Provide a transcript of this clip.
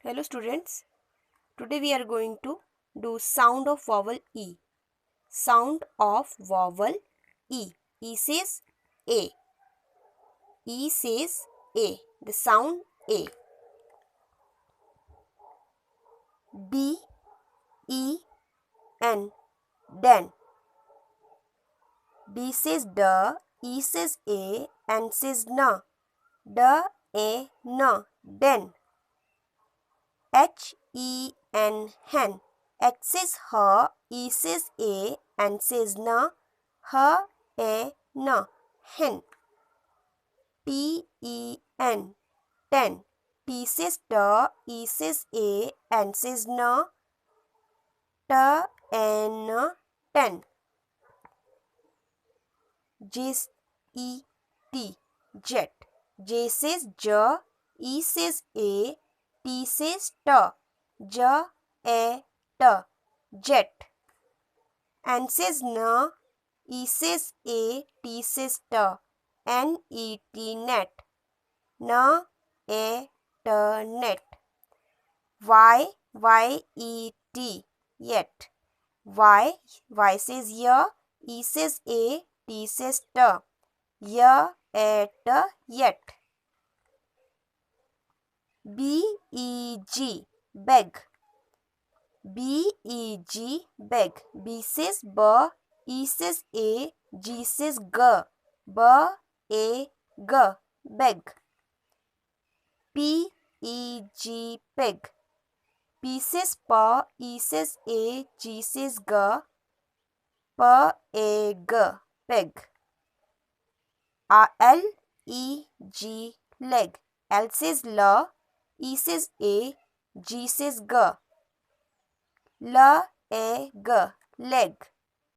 Hello students, today we are going to do sound of vowel E. Sound of vowel E. E says A. E says A. The sound A. D, E, N. Den. D says D, E says A, N says N. D, A, N. Den. H, E, N. Hen. H says H, E says A, N says N. H, A, N. Hen. T, E, N. Ten. T says T, E says A, N says N. T, N. Ten. J, E, T. Jet. J says J, E says A, T says T. J, A, T. Jet. N says N, E says A, T says T. N, E, T. Net. N, A, T. Net. Y, E, T. Yet. Y says Y, E says A, T says T. Y, A, T. Yet. B, E, G. Beg. B, E, G. Beg. B says B, E says A, G says G. B, A, G. Beg. P, E, G. Peg. P says P, E says A, G says G. P, A, G. Peg. L, E, G. Leg. L says L, E says A, G says G. L, A, G. Leg.